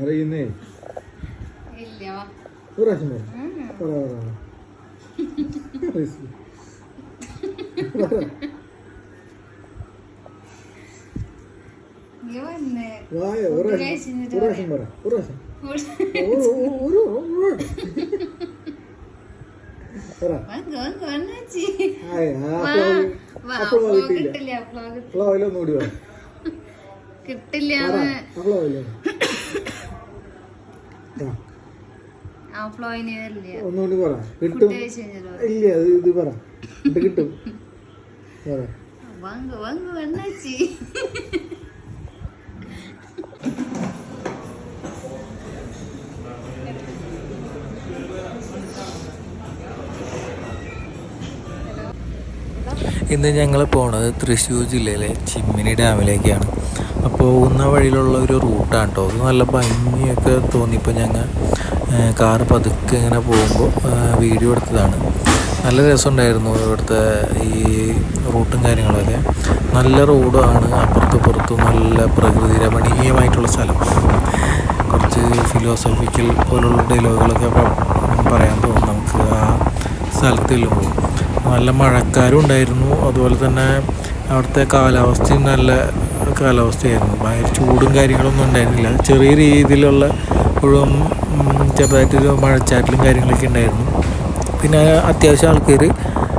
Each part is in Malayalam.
അറിയുന്നേ ഒരു പ്രാവശ്യം പറ കിട്ടില്ല ഒന്നുകൂടി പറ കിട്ടും ഇല്ല ഇത് പറ കിട്ടും പറ ഇന്ന് ഞങ്ങൾ പോണത് തൃശ്ശൂർ ജില്ലയിലെ ചിമ്മിനി ഡാമിലേക്കാണ്. അപ്പോൾ പോകുന്ന വഴിയിലുള്ള ഒരു റൂട്ടാണ് കേട്ടോ. അത് നല്ല ഭംഗിയൊക്കെ തോന്നിയപ്പോൾ ഞങ്ങൾ കാറ് പതുക്കെ ഇങ്ങനെ പോകുമ്പോൾ വീഡിയോ എടുത്തതാണ്. നല്ല രസമുണ്ടായിരുന്നു ഇവിടുത്തെ ഈ റൂട്ടും കാര്യങ്ങളൊക്കെ. നല്ല റോഡാണ്, അപ്പുറത്തും ഇപ്പുറത്തും നല്ല പ്രകൃതി രമണീയമായിട്ടുള്ള സ്ഥലം. കുറച്ച് ഫിലോസഫിക്കൽ പോലുള്ള ഡയലോഗുകളൊക്കെ പറയാൻ തോന്നും നമുക്ക് ആ സ്ഥലത്ത് ചെല്ലുമ്പോൾ. നല്ല മഴക്കാരും ഉണ്ടായിരുന്നു. അതുപോലെ തന്നെ അവിടുത്തെ കാലാവസ്ഥയും നല്ല കാലാവസ്ഥയായിരുന്നു. ഭയങ്കര ചൂടും കാര്യങ്ങളൊന്നും ഉണ്ടായിരുന്നില്ല. ചെറിയ രീതിയിലുള്ള ഇപ്പോഴും ചെറുതായിട്ടൊരു മഴച്ചാറ്റലും കാര്യങ്ങളൊക്കെ ഉണ്ടായിരുന്നു. പിന്നെ അത്യാവശ്യം ആൾക്കാർ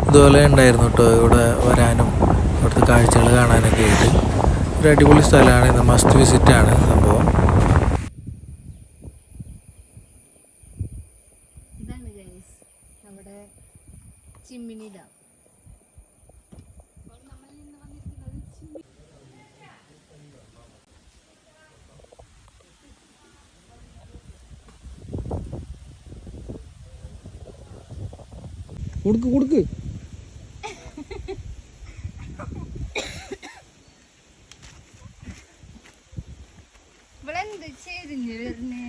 ഇതുപോലെ ഉണ്ടായിരുന്നു കേട്ടോ ഇവിടെ വരാനും ഇവിടുത്തെ കാഴ്ചകൾ കാണാനൊക്കെ ആയിട്ട്. ഒരു അടിപൊളി സ്ഥലമാണ്. ഇത് മസ്റ്റ് വിസിറ്റാണ് സംഭവം. ചിമ്മിനി ഡാം. കൊടുക്ക് ഇവിടെ എന്ത് ചെയ്തിഞ്ഞ് വരുന്നേ?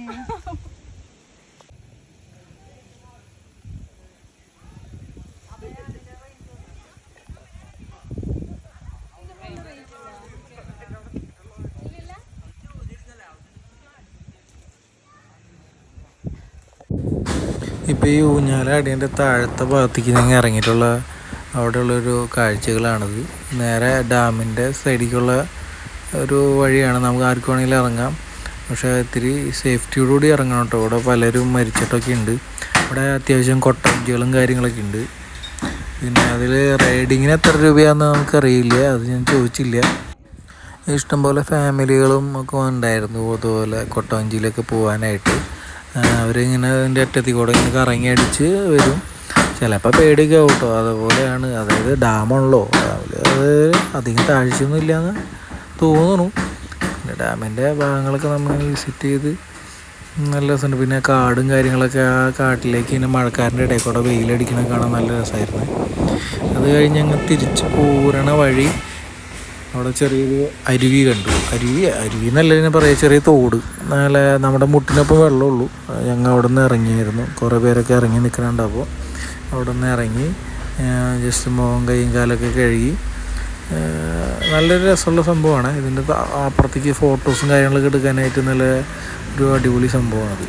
ഇപ്പോൾ ഈ ഊഞ്ഞാലടിൻ്റെ താഴത്തെ ഭാഗത്തേക്ക് ഞങ്ങൾ ഇറങ്ങിയിട്ടുള്ള അവിടെയുള്ളൊരു കാഴ്ചകളാണിത്. നേരെ ഡാമിൻ്റെ സൈഡിലേക്കുള്ള ഒരു വഴിയാണ്. നമുക്ക് ആർക്ക് വേണമെങ്കിലും ഇറങ്ങാം. പക്ഷേ ഇത്തിരി സേഫ്റ്റിയോടുകൂടി ഇറങ്ങണം കേട്ടോ. ഇവിടെ പലരും മരിച്ചിട്ടൊക്കെ ഉണ്ട്. ഇവിടെ അത്യാവശ്യം കൊട്ടഞ്ചുകളും കാര്യങ്ങളൊക്കെ ഉണ്ട്. പിന്നെ അതിൽ റൈഡിങ്ങിന് എത്ര രൂപയാണെന്ന് നമുക്കറിയില്ല, അത് ഞാൻ ചോദിച്ചില്ല. ഇഷ്ടംപോലെ ഫാമിലികളും ഒക്കെ ഉണ്ടായിരുന്നു അതുപോലെ കൊട്ടവഞ്ചിയിലൊക്കെ പോകാനായിട്ട്. അവരിങ്ങനെ അതിൻ്റെ അറ്റത്തിൽ കൂടെ ഇങ്ങനെ കറങ്ങി അടിച്ച് വരും. ചിലപ്പോൾ പേടിയൊക്കെ ആവും കേട്ടോ. അതുപോലെയാണ്, അതായത് ഡാമാണല്ലോ, അത് അധികം താഴ്ചയൊന്നും ഇല്ലയെന്ന് തോന്നുന്നു. പിന്നെ ഡാമിൻ്റെ ഭാഗങ്ങളൊക്കെ നമ്മൾ വിസിറ്റ് ചെയ്ത് നല്ല രസമുണ്ട്. പിന്നെ കാടും കാര്യങ്ങളൊക്കെ, ആ കാട്ടിലേക്ക് ഇങ്ങനെ മഴക്കാരൻ്റെ ഇടയിൽ കൂടെ വെയിലടിക്കണ കാണാൻ നല്ല രസമായിരുന്നു. അത് കഴിഞ്ഞ് അങ്ങ് തിരിച്ച് പോരണ വഴി അവിടെ ചെറിയൊരു അരുവി കണ്ടു. അരുവി എന്നല്ല ഇതിനെ പറയുക, ചെറിയ തോട്. നല്ല നമ്മുടെ മുട്ടിനൊപ്പം വെള്ളമുള്ളൂ. ഞങ്ങൾ അവിടെ നിന്ന് ഇറങ്ങിയായിരുന്നു. കുറേ പേരൊക്കെ ഇറങ്ങി നിൽക്കുന്നുണ്ട്. അപ്പോൾ അവിടെ നിന്ന് ഇറങ്ങി ജസ്റ്റ് മുഖം കൈയും കാലൊക്കെ കഴുകി നല്ലൊരു രസമുള്ള സംഭവമാണ്. ഇതിൻ്റെ അപ്പുറത്തേക്ക് ഫോട്ടോസും കാര്യങ്ങളൊക്കെ എടുക്കാനായിട്ട് നല്ല ഒരു അടിപൊളി സംഭവമാണത്.